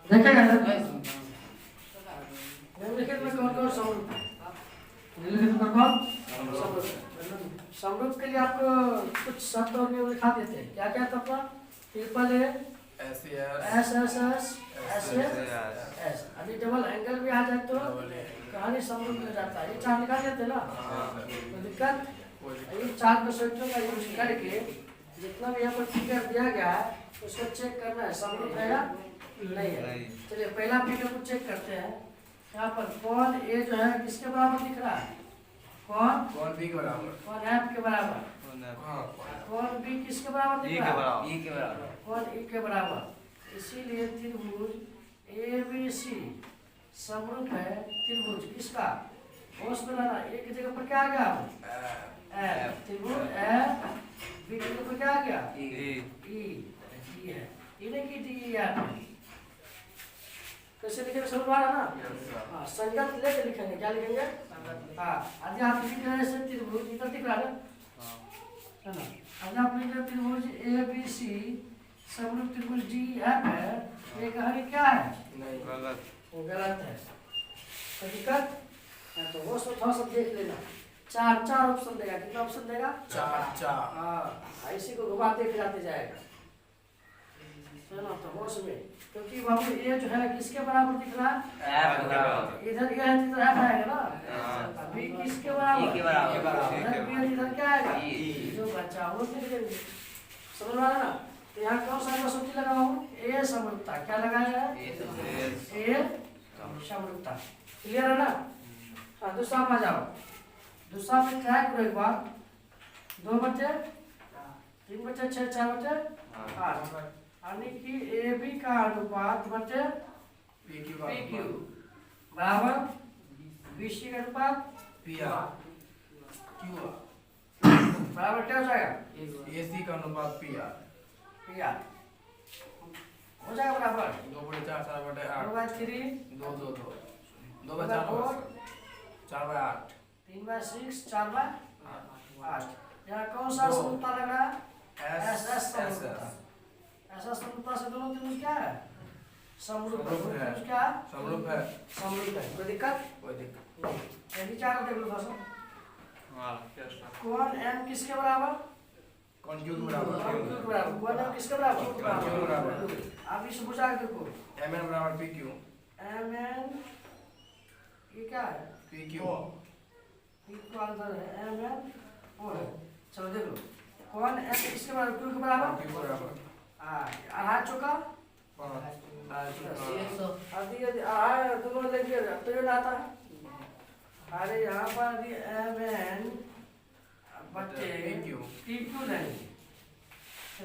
देखेगा निम्नलिखित में कौन कौन समरूप है? निम्नलिखित में कौन समरूप है? समरूप के लिए आपको कुछ शब्द और नियम दिखा देते हैं। क्या क्या था? Triple A, S S S, S S. अभी डबल एंगल भी आ जाए तो कहानी समरूप में जाता है। ये चार निकाल देते ना, तो दिक्कत इन चार कंसेप्टों का यूज करके जितना भी यहाँ पर फिगर दिया गया है उसको चेक करना है, समरूप है या नहीं है। चलिए पहला फिगर को चेक करते हैं। यहाँ पर कौन ए जो है किसके बराबर दिख रहा है? कौन बी के बराबर, कौन एफ के बराबर, कौन बी किसके बराबर दिख रहा है? ई के बराबर, कौन ई के बराबर। इसीलिए त्रिभुज ए बी सी समरूप है त्रिभुज किसका? होश में लाना, एक जगह पर क्या आ गया? एफ। त्रिभुज एफ बी की जगह पर क्या आ गया? ई है। इन्हें की डी यार कैसे लिखेंगे? समझ आ रहा ना? हाँ, संगत लेके लिखेंगे। क्या लिखेंगे? हाँ, आज आप लिख रहे हैं त्रिभुज इधर दिख रहा है ना? आज आप लिख रहे त्रिभुज ए बी सी समरूप त्रिभुज डी एफ है। ये कहानी क्या है? गलत, वो गलत है। तो दिक्कत है, तो वो थोड़ा सा देख लेना। चार ऑप्शन देगा। कितना ऑप्शन देगा? चार। हाँ, इसी को घुमाते फिराते जाएगा ना, तो होश में। क्योंकि बाबू ये जो है किसके बराबर दिख रहा है? इधर ये है, इधर एफ आएगा ना। अभी किसके बराबर? इधर बी है, इधर क्या आएगा? जो बच्चा वो लिख देंगे। समझ रहा है ना? तो यहाँ कौन सा कसौटी लगा हूँ? ए समरूपता। क्या लगाया है? ए समरूपता। क्लियर है ना? हाँ, दूसरा में आ जाओ। दूसरा में ट्राई करो एक बार। 2 बचे, 3 बचे, 6, 4 बचे, 8। यानी कि ए बी का अनुपात बचे पी क्यू बराबर बी सी का अनुपात पी आर क्यू आर बराबर क्या हो जाएगा? ए सी का अनुपात पी आर हो जाएगा बराबर 2/4 4/8 2/3 2 2 2 2/4 4/8 3/6 4/8। यहाँ कौन सा समरूपता लग रहा है? एस एस समरूपता। ऐसा समरूपता से दोनों त्रिभुज क्या है? समरूप है। क्या समरूप है? समरूप है। कोई दिक्कत नहीं। ये विचार देख लो दोस्तों। कौन एम किसके बराबर? कौन क्यू के बराबर? कौन एम किसके बराबर? क्यू के बराबर। अब इस बुझा के देखो। एम एन बराबर पी क्यू। एम एन ये क्या है? P Q. P Q answer है। एम एन वो है। चलो देख लो। कौन एम किसके बराबर? क्यू के बराबर? क्यू के बराबर। आधा चौका दोनों लेके तो ये आता है। अरे यहाँ पर एम एन बच्चे पी क्यू लेंगे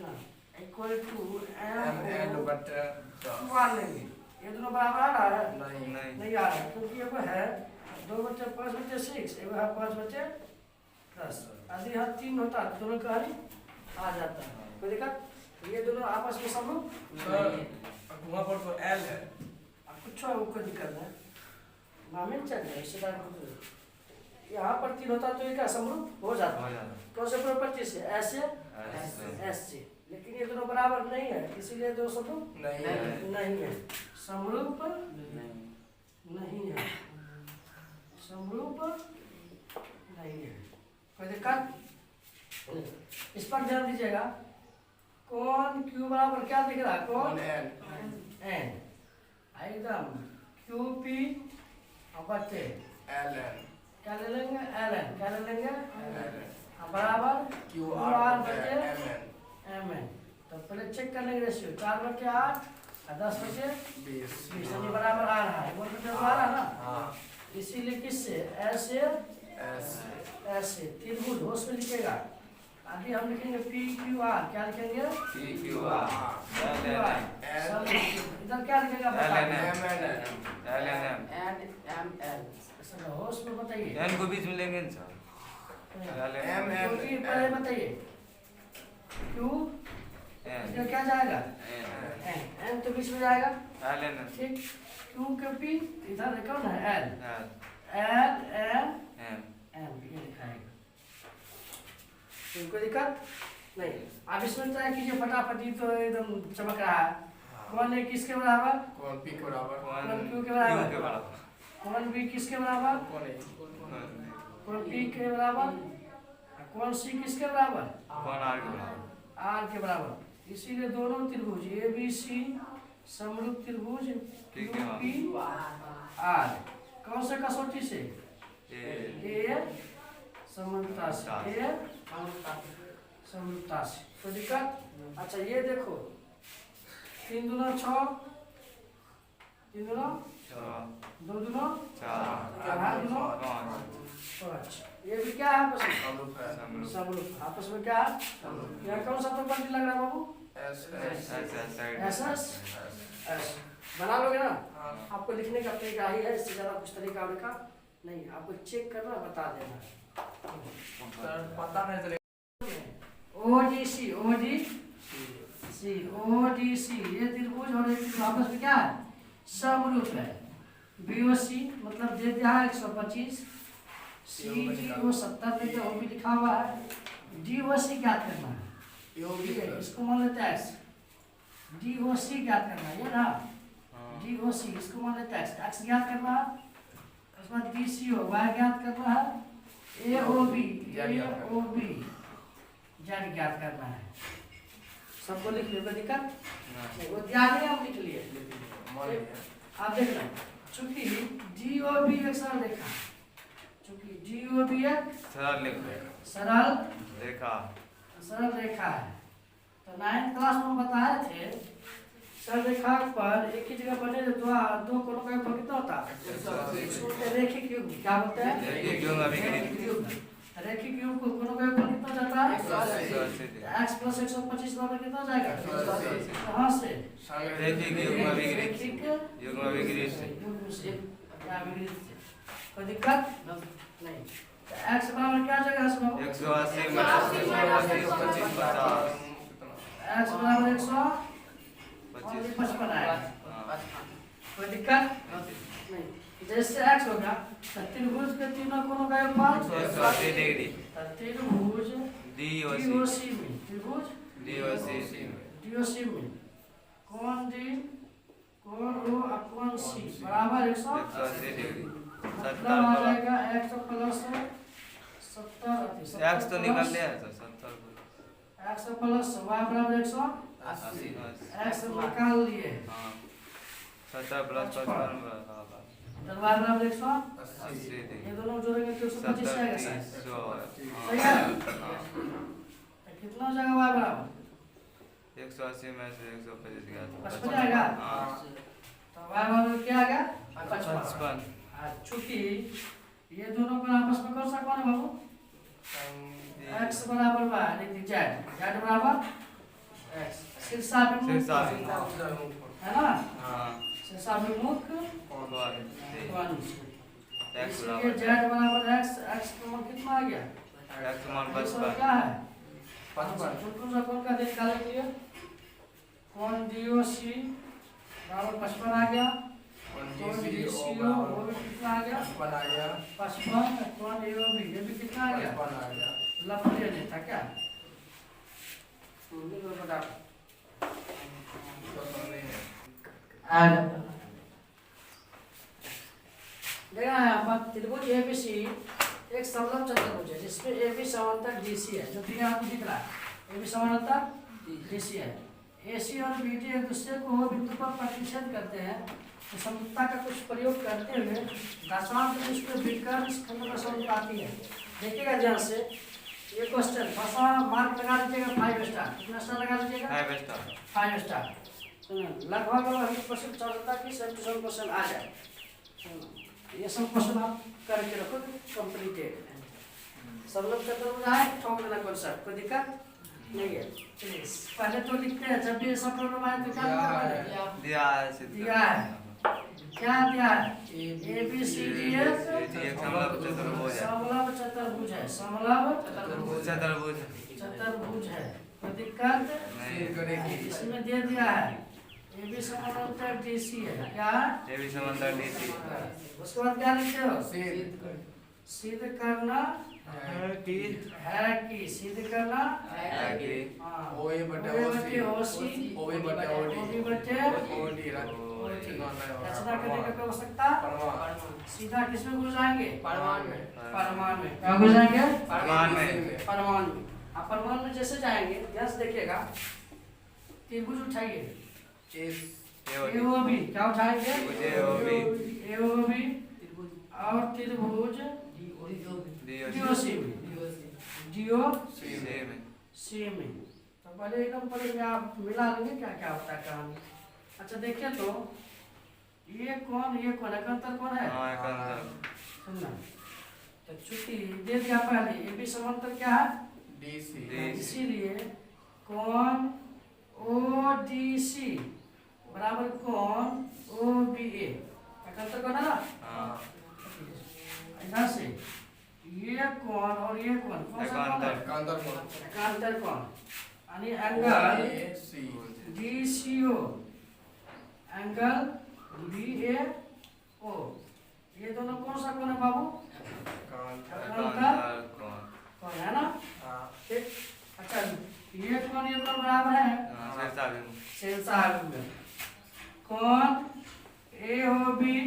ना, इक्वल टू एम एन बटे क्यू आर लेंगे। ये दोनों बराबर आ रहा है? नहीं आ रहा है, क्योंकि ये है 2 बचे 5 बचे 6, ये है 5 बचे 10। यदि यहाँ 3 होता है दोनों का आ जाता है। कोई दिक्कत? ये दोनों आपस में समरूप वहाँ पर तो एल है। अब कुछ कोई दिक्कत नहीं, मामले चल रहा है। इससे यहाँ पर 3 होता तो ये क्या समरूप हो जाता है? कौन से प्रॉपर्टी से? ऐसे एस से। लेकिन ये दोनों बराबर नहीं है, इसीलिए दो समरूप नहीं है। समरूप नहीं है, समरूप नहीं है। कोई दिक्कत? इस पर ध्यान दीजिएगा। कौन क्यू बराबर क्या दिख रहा है? कौन एन एकदम क्यू पी बच्चे एल एन क्या ले लेंगे? एल एन क्या ले लेंगे? बराबर क्यू आर बच्चे एम एन। तो पहले चेक कर लेंगे रेशियो। 4 बच्चे 8 और 10 बच्चे 20 बराबर आ रहा है। वो तो आ रहा है ना? इसीलिए किससे? ऐसे त्रिभुज होश में लिखेगा। अभी हम लिखेंगे पी क्यू आर। क्या लिखेंगे? P Q R. इधर क्या लिखेगा? L M L. होश में बताइए। एन को बीच में लेंगे ना सर? एम पहले बताइए। क्यू इधर क्या जाएगा? एन तो बीच में जाएगा। ठीक। क्यू के पी इधर कौन है? एल एम एम ये लिखाएगा। कोई दिक्कत नहीं। आप इसमें ट्राई कीजिए फटाफट, तो एकदम चमक रहा है। कौन ए किसके बराबर? कौन पी के बराबर? कौन कौन क्यू के क्यू बराबर? के बराबर? कौन बी किसके बराबर? कौन ए? कौन पी के बराबर? कौन सी किसके बराबर? कौन आर के बराबर? आर के बराबर। इसीलिए दोनों त्रिभुज ए बी सी समरूप त्रिभुज ठीक है, पी आर। कौन से कसौटी से? ए ए समानता से, ए समरूपता से। कोई दिक्कत? अच्छा ये देखो 3 दूना 6, 3 दूना 6 2 दूना 4 4 दूना 5 5। ये भी क्या है आपस में? समरूप है। समरूप। आपस में क्या है? यहाँ कौन सा प्रॉपर्टी लग रहा है बाबू? एस एस साइड एस एस बना लोगे ना? आपको लिखने का तरीका ही है, इससे ज़्यादा कुछ तरीका लिखा नहीं। आपको चेक करना, बता देना। सर पता नहीं चलेगा। ओडीसी, ओडीसी, ओडीसी ये त्रिभुज और एक त्रिभुज आपस में क्या है? समरूप है। बीओसी मतलब दे दिया है 125, सीडीओ 70 में जो भी लिखा हुआ है। डीओसी ज्ञात करना है, इसको मान लेते हैं एक्स। डीओसी ज्ञात करना है, ये ना डीओसी, इसको मान लेते हैं एक्स ज्ञात करना है। उसके बाद डीसीओ वाई ज्ञात करना है। एओबी, एओबी जेड ज्ञात करना है। सबको लिख लो, कोई दिक्कत नहीं। वो ध्यान में आप लिख लिए। आप देख लो, चूंकि डीओबी एक सरल रेखा, चूंकि डीओबी एक सरल रेखा सरल रेखा है। तो 9th क्लास में हम बताए थे सरल रेखा पर एक ही जगह बने दो कोनों का योग कितना होता है? रैखिक योग। क्या बोलते हैं? रैखिक योग अभिक्रिय। रैखिक योग को कोनों का योग कितना जाता है? x + 125 बराबर कितना जाएगा? कहाँ से? रैखिक योग अभिक्रिय। रैखिक योग अभिक्रिय से। कोई दिक्कत नहीं। x बराबर क्या जगह है इसमें? 180 - 125 50। x बराबर 155 आएगा। कोई दिक्कत नहीं। जैसे x होगा तो त्रिभुज के तीनों कोनों का योगफल 180 डिग्री। त्रिभुज DOC DOC में, त्रिभुज DOC DOC में कोण डी, कोण ओ और कोण सी बराबर 180 डिग्री। मतलब आ जाएगा x प्लस 70 x तो निकल लिया है सर 70 x प्लस y बराबर 180 x निकाल लिए। हाँ 70 + 55 बराबर तो y बराबर 80 ये दोनों जोड़ेंगे तो 125 आएगा सर। 100। सही है? तो कितना हो जाएगा y बराबर? 180 में से 125 गया 55 आएगा। हाँ तो y बराबर क्या आएगा? 55। चूंकि ये दोनों को आपस में कौन सा कौन है बाबू? x बराबर y यानी z, z बराबर x। शीर्षाभिमुख है ना? हाँ शीर्षाभिमुख कौन कोण। x इसलिए z बराबर x, x का मान कितना आ गया? x मान ये सब 55। क्या है? कौन सा कोण का निकालेंगे? कोण DOC बराबर 55 आ गया। कोण DCO वो भी कितना आ गया? 55। कोण AOB ये भी कितना आ गया? लफड़े नहीं था क्या? देखा है यहाँ पर त्रिभुज ABC एक समलंब चतुर्भुज है जिसमें AB समांतर DC है, जो कि आपको दिख रहा है। AB समांतर DC है। AC और BD एक दूसरे को बिंदु पर प्रतिच्छेद करते हैं। तो समरूपता का कुछ प्रयोग करते हुए दशांश बिंदु पर विकर्ण खंड पर समरूपता आती है। देखिएगा ध्यान से ये क्वेश्चन फंसा मार्क लगा दीजिएगा 5 स्टार। कितना स्टार लगा दीजिएगा? 5 स्टार। 5 स्टार। लगभग 100% चाहता कि 70% आ जाए। ये सब क्वेश्चन आप करके रखो कंप्लीटेड। सब लोग चतुर्भुज आए ठोक देना कॉन्सेप्ट, कोई दिक्कत नहीं है। चलिए पहले तो लिखते हैं, जब भी सब प्रॉब्लम आए तो क्या दिया है दिया है? क्या दिया है? ABCD एक समलंब चतुर्भुज है। समलंब चतुर्भुज है। समलंब चतुर्भुज है। कोई दिक्कत नहीं। इसमें दे दिया है AB समांतर DC है। क्या है? AB समांतर DC। उसके बाद क्या लिखते हो? सिद्ध करना है कि सिद्ध करना है कि हाँ ओ ए बटे ओ ओ सी बटे ओ बी बटे ओ ओ डी बी बटे ओ डी रचना करने का आवश्यकता परमाणु सीधा किसमें घुस जाएंगे परमाणु में परमाणु में क्या घुस जाएंगे परमाणु में परमाणु में आप परमाणु में जैसे जाएंगे ध्यान से देखिएगा त्रिभुज उठाइए एओबी क्या उठाएंगे एओबी और त्रिभुज डीओसी सी में तो पहले एकदम पहले में आप मिला लेंगे क्या क्या होता है कहानी। अच्छा देखिए तो ये कौन एकांतर कौन है हाँ एकांतर सुनना तो चूंकि दे दिया पहले ये भी समांतर क्या है डीसी इसीलिए कौन ओडीसी बराबर कौन ओबीए एकांतर कौन है ना हाँ इधर से ये कौन और ये कौन कौन सा कौन है एकांतर कोण एकांतर कौन यानी angle C DCO angle BAO ये दोनों कौन सा कौन है बाबू एकांतर कौन कौन है ना हां ठीक अच्छा ये कौन बराबर है हाँ शेषांश में कौन एओबी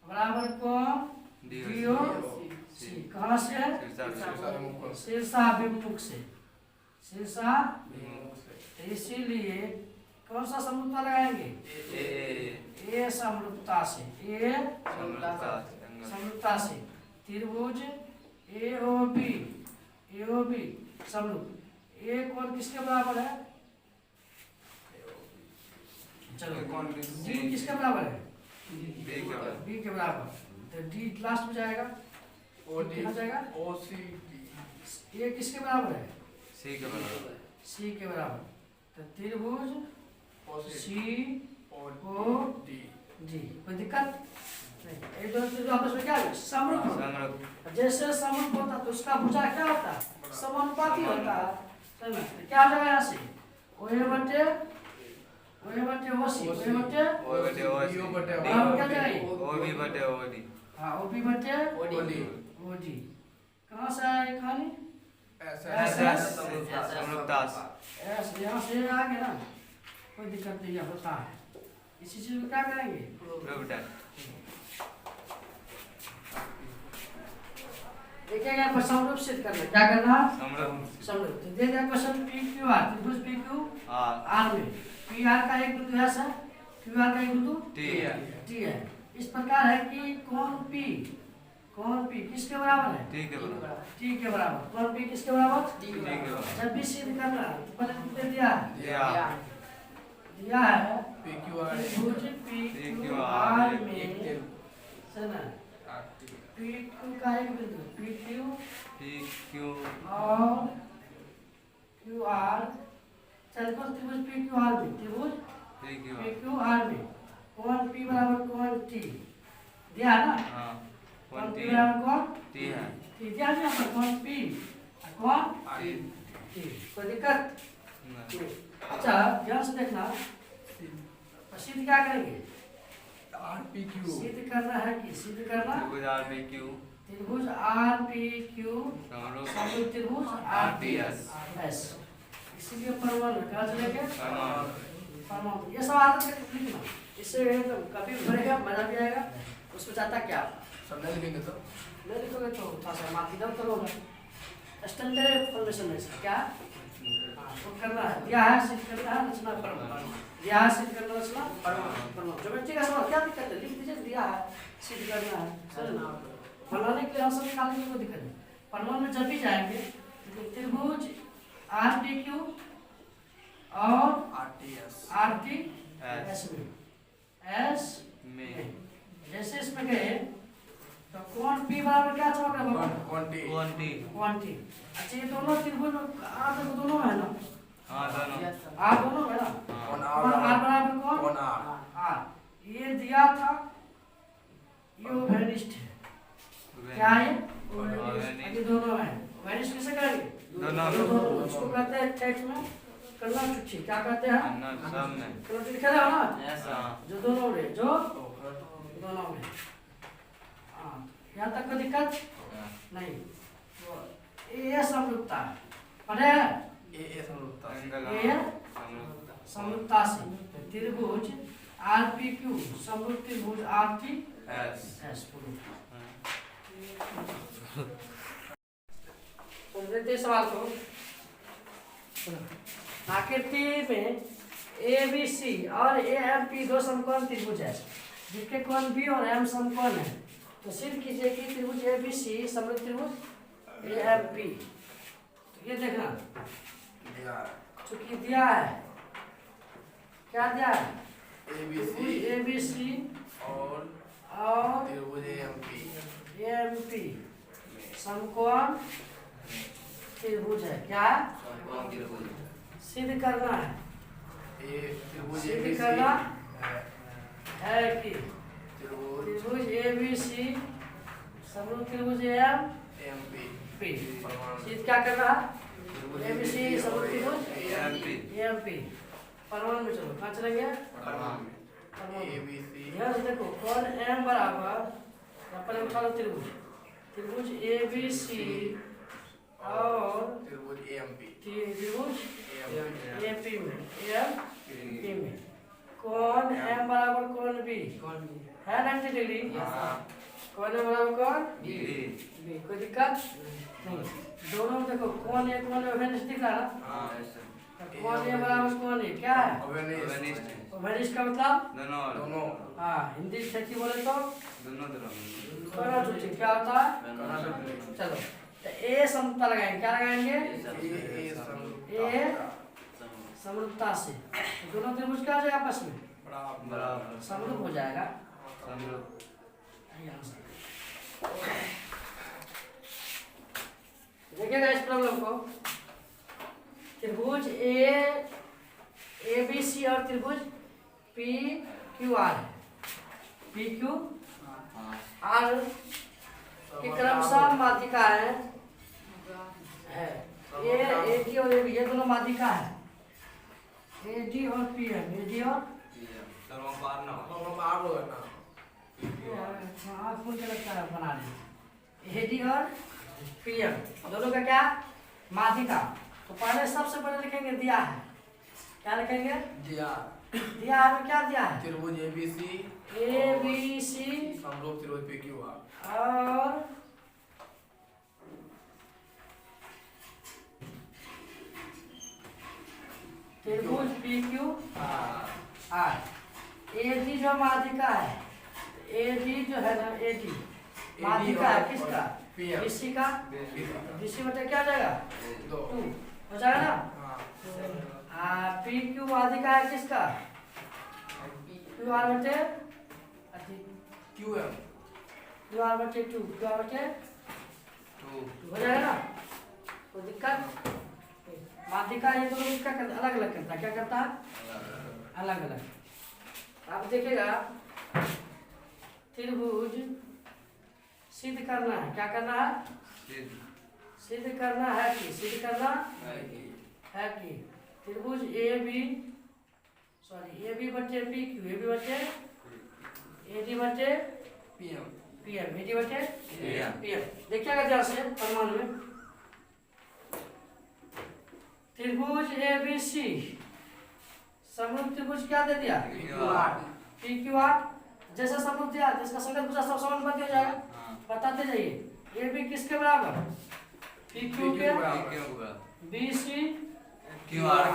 बराबर कौन डीओ सी कहाँ से शीर्षाभिमुख से शीर्षा तो इसीलिए कौन सा समरूपता लगाएंगे ए समरूपता से ए समरूपता से त्रिभुज एओबी समरूप ए कौन किसके बराबर है चलो कौन डी किसके बराबर है बी के बराबर तो डी लास्ट में जाएगा ओ डी कहाँ जाएगा ओ सी डी ये किसके बराबर है सी के बराबर सी के बराबर तो त्रिभुज ओ सी सी ओ डी डी कोई दिक्कत नहीं ये दोनों त्रिभुज आपस में क्या है समरूप समरूप जैसे समरूप होता तो उसका भुजा क्या होता है समानुपाती होता है समझ में क्या आ जाएगा यहाँ से ओए बटे ओसी ओए बटे ओ बटे ओ सी बराबर क्या जाएगी ओ भी बटे ओ डी हाँ ओबी बटे ओ डी ओडी कहाँ से आया ये कहानी एस समरूपता ऐसे यहाँ से आ गया ना कोई दिक्कत नहीं है होता है इसी चीज में क्या करेंगे प्रोडक्ट देखिएगा यहाँ पर समरूप सिद्ध करना क्या करना समरूप समरूप तो दे दिया क्वेश्चन पी क्यू आर त्रिभुज पी क्यू आर आर में पी आर का एक बिंदु है सर क्यू आर का एक बिंदु टी है टी है इस प्रकार है कि कौन पी किसके बराबर है टी के बराबर टी के बराबर कौन पी किसके बराबर टी के बराबर जब भी सिद्ध करना है तो पहले दे दिया दिया है पी क्यू आर त्रिभुज पी क्यू आर में सुना पी क्यू का एक बिंदु पी क्यू और क्यू आर चल कौन त्रिभुज पी क्यू आर में त्रिभुज पी क्यू आर में कौन पी बराबर कौन टी दिया है ना हाँ कौन कौन पी टी बराबर कौन टी है टी दिया है यहाँ पर कौन पी कौन टी टी कोई दिक्कत नहीं। अच्छा ध्यान से देखना सिद्ध क्या करेंगे आर पी क्यू सिद्ध करना है कि सिद्ध करना त्रिभुज आर पी क्यू त्रिभुज आर पी क्यू समरूप त्रिभुज आर टी एस इसीलिए परमाणु कहाँ चलेंगे परमाणु ये सब आदत करके लिखना इससे तो कभी भरेगा मजा भी आएगा उसमें चाहता क्या सब नहीं लिखेंगे तो नहीं लिखोगे तो थोड़ा सा मार्क इधर उधर होगा स्टैंडर्ड फॉर्मेशन में इसका क्या वो करना है दिया है सिद्ध करना है रचना परमाणु दिया है सिद्ध करना रचना परमाणु ज्योमेट्री का सवाल क्या दिक्कत है लिख दीजिए दिया है सिद्ध करना है समझना बनाने के लिए आंसर निकालने की कोई दिक्कत नहीं परमाणु में जब भी जाएंगे तो त्रिभुज आर टी क्यू और आर टी एस में जैसे इसमें गए तो कौन पी बराबर क्या चमक रहा है क्वांटी क्वांटी अच्छा ये दोनों त्रिभुज आर तो दोनों में है ना हाँ दोनों आर दोनों में है ना कौन कौन आर बराबर कौन कौन आर आर ये दिया था ये वेनिस्ट है क्या है ये दोनों है वेनिस्ट किसे करेंगे दोनों उसको कहते हैं टेक्स्ट में कलना चुच्छी क्या कहते हैं सब में कलना लिखा है ना जो दोनों में जो दोनों में हाँ यहाँ तक कोई दिक्कत नहीं तो ए समरूपता पढ़े हैं? ए समरूपता ए समरूपता से त्रिभुज आर पी क्यू समरूप त्रिभुज आर पी एस। तो देखते सवाल को। आकृति में ए बी सी और ए एम पी दो समकोण त्रिभुज है जिसके कोण बी और एम समकोण है। तो सिद्ध कीजिए कि त्रिभुज ए बी सी समरूप त्रिभुज ए एम पी। तो ये देखना चूंकि दिया है, क्या दिया है? ए बी सी और त्रिभुज ए एम पी समकोण त्रिभुज है। क्या सिद्ध करना है? सिद्ध करना है कि त्रिभुज ए बी सी समरूप त्रिभुज एम पी। सिद्ध क्या करना है? ए बी सी समरूप त्रिभुज एम पी। परमाणु में चलो कहाँ चलेंगे? ध्यान से देखो कोण एम बराबर पर उठा लो त्रिभुज ए बी सी और त्रिभुज ए पी में कोण एम बराबर कोण बी है 90 डिग्री। कोण एम बराबर कोण बी, कोई दिक्कत नहीं। दोनों में देखो कोण ए कोण अभिनिष्ठ दिख रहा ना? कोण ए बराबर कोण ए क्या है? अभिनिष्ठ का मतलब दोनों। हाँ हिंदी ठेठी बोले तो दोनों क्या होता है? चलो तो ए समरूपता लगाएंगे। क्या लगाएंगे? ए समरूपता से दोनों त्रिभुज क्या हो जाएगा आपस में? बराबर समरूप हो जाएगा। देखिएगा इस प्रॉब्लम को। त्रिभुज ए बी सी और त्रिभुज पी क्यू आर है। पी क्यू आर की क्रमशः माध्यिका है। ए डी और ए बी ये दोनों माध्यिका है। ए डी और पी एम, ए डी और आप मुझे लगता है बना लें। ए डी और पी एम दोनों का क्या माध्यिका। तो पहले सबसे पहले लिखेंगे दिया है। क्या लिखेंगे? दिया है। क्या दिया है? त्रिभुज ए बी सी समरूप त्रिभुज पी क्यू आर और त्रिभुज P Q are. A D जो माध्यिका है, ए डी जो है ना, ए डी माध्यिका है किसका? बी सी का। बी सी बटे क्या हो जाएगा? 2 हो जाएगा ना? पी क्यू माध्यिका है किसका? क्यू आर बटे क्यू एम क्यू आर बटे 2 क्यू आर बटे 2 हो जाएगा ना? कोई दिक्कत? माध्यिका ये दोनों इसका अलग अलग करता है। क्या करता है? अलग अलग। आप देखिएगा त्रिभुज सिद्ध करना है। क्या करना है? सिद्ध करना है कि सिद्ध करना है कि त्रिभुज ए बी बटे पी क्यू, ए बी बटे ए डी बटे पी एम, ए डी बटे पी एम। देखिएगा ध्यान से परमाणु में त्रिभुज ए बी सी समरूप त्रिभुज क्या दे दिया? P Q are. जैसा समरूप दिया तो इसका संगत भुजा सब समान बन जाएगा। बताते जाइए। ए बी किसके बराबर? पी क्यू के। बी सी क्यू आर के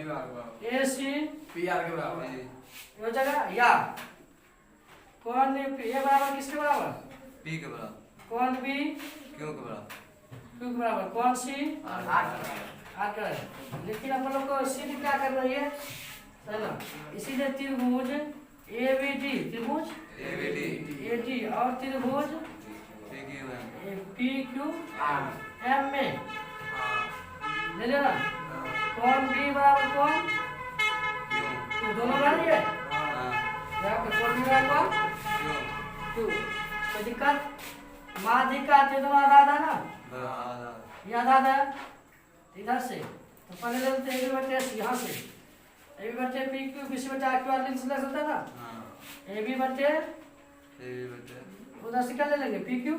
बराबर। ए सी पी आर के बराबर हो जाएगा। या कौन ए बराबर किसके बराबर? पी के बराबर। कौन बी क्यू के बराबर। क्यू के बराबर। कौन सी आर का। लेकिन अपन लोग को सिद्ध क्या कर रही है ना? इसीलिए त्रिभुज ए बी डी, त्रिभुज ए डी और त्रिभुज पी क्यू एम में ले लेना। कौन बी बराबर कौन तो दोनों बन गए। कौन बी बराबर कौन क्यू। कोई दिक्कत? माध्यिका ते दोनों आधा आधा ना? ये आधा आधा इधर से। तो पहले लेते हैं ए बी बटे एस यहाँ से। ए बी बटे पी क्यू, बी सी बटे आर क्यू आर लिंक से ले सकते हैं ना? ए बी बटे उधर से क्या ले लेंगे? P Q. ए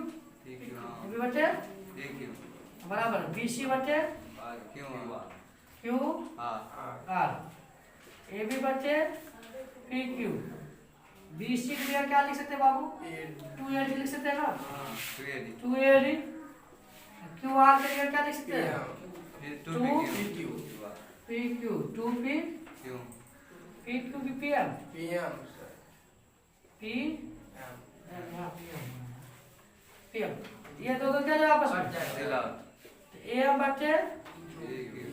बी बटे बराबर बी सी बटे क्यों Q R or A B बटे पी क्यू बी सी की जगह क्या लिख सकते हैं बाबू 2AD लिख सकते हैं ना 2AD क्यू आर की जगह क्या लिख सकते हैं 2 पी क्यू 2P क्यों पी क्यू की PM पी PM ये दो क्या जाए आपस में दिला AM बटे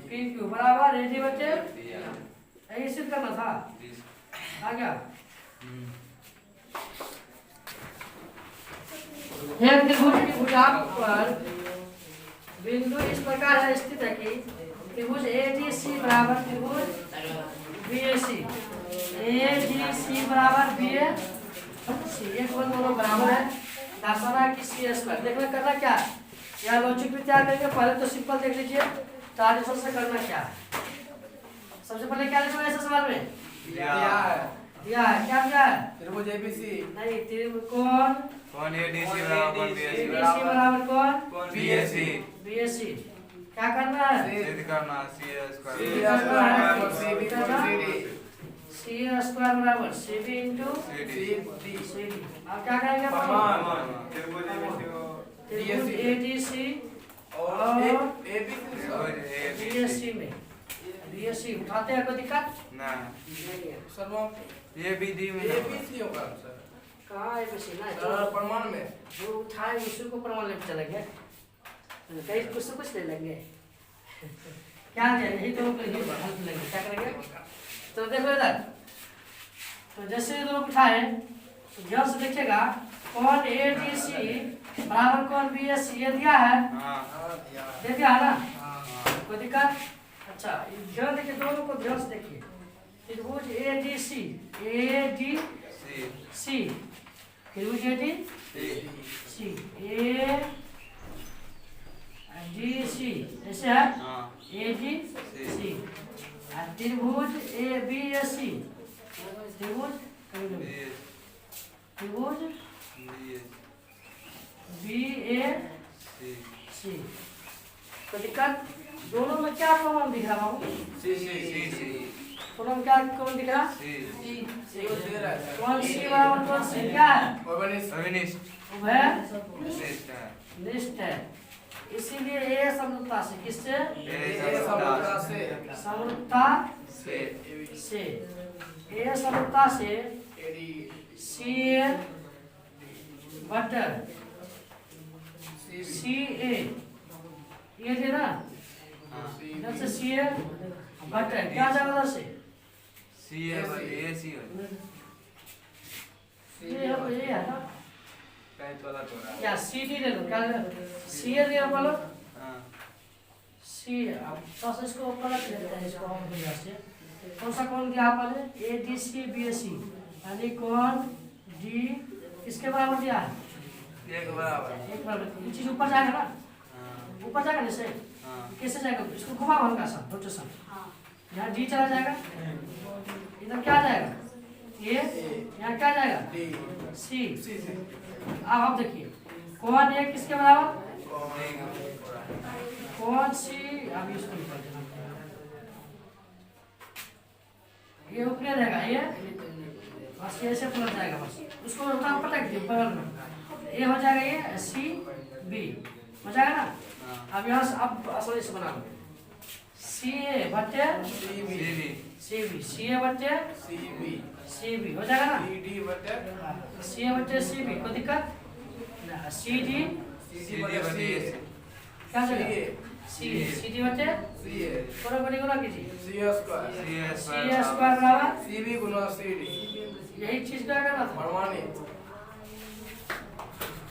पी क्यू बराबर AD बटे ऐसे सिद्ध करना था आ गया एक त्रिभुज की भुजाओं पर बिंदु इस प्रकार है स्थित है कि त्रिभुज ADC बराबर त्रिभुज BAC ADC बराबर BAC एक और दोनों बराबर है दर्शाना कि C स्क्वायर देखना करना क्या है यहाँ लॉजिक भी तैयार करेंगे पहले तो सिंपल देख लीजिए ट्रांजिशन से करना क्या है सबसे पहले क्या लिखोगे ऐसे सवाल में दिया है दिया है क्या दिया है त्रिभुज ABC नहीं त्रिभुज कौन कौन ADC बराबर BAC ADC बराबर कौन BAC BAC क्या करना है सिद्ध करना C C square square CB C square बराबर CB इंटू CD CD अब क्या करेंगे प्रमाण त्रिभुज ADC और ABC BAC में BAC उठाते हैं कोई दिक्कत ना सर वो ये भी डी में ABC होगा सर कहाँ ABC ना प्रमाण में जो उठाए उसी को प्रमाण लेकर चलेंगे कहीं कुछ तो कुछ ले लेंगे क्या है यही तो लोग यही हल लेंगे क्या करेंगे तो देखो इधर तो जैसे ये लोग उठाए तो ध्यान से देखिएगा कौन ADC बराबर कौन BAC ये दिया है हां दे दिया है ना कोई दिक्कत अच्छा ध्यान देखिए दोनों को ध्यान से देखिए त्रिभुज ADC त्रिभुज ADC ADC ऐसे है हां ADC त्रिभुज ABAC त्रिभुज त्रिभुज BAC तो दिक्कत दोनों में क्या प्रमाण दिख रहा बाबू C दोनों में क्या कौन दिख रहा कौन C बराबर कौन C क्या है उभय निष्ठ है इसीलिए A समरूपता से किससे समरूपता से A समरूपता से CA बटर CA ये थे ना इधर से CA बटर क्या जाएगा उधर से ये है ना क्या CD ले लो क्या CA ले लो C अब तो इसको पलट लेते हैं इसको हम बढ़िया से कौन सा कौन दिया पहले ADC BAC यानी कौन D किसके बराबर दिया है एक बराबर एक बराबर ये चीज ऊपर जाएगा ना ऊपर जाएगा जैसे कैसे जाएगा इसको घुमा हल्का सा रोटेशन यहाँ D चला जाएगा इधर क्या जाएगा ये यहाँ क्या जाएगा C अब आप देखिए कौन A किसके बराबर कौन C अब इसको निकाल देना ये ऊपर रहेगा ये बस ऐसे पलट जाएगा बस उसको उठा पटक दिए बगल में ये हो जाएगा ये C B हो जाएगा ना अब यहाँ से अब आसानी से बना लो CA बटे CB CA बटे CB हो जाएगा ना CA बटे CB कोई दिक्कत ना CD क्या जाएगा CD बटे थोड़ा बड़ी गुना कीजिए C C स्क्वायर बराबर CB गुना CD यही चीज क्या करना था प्रमाणित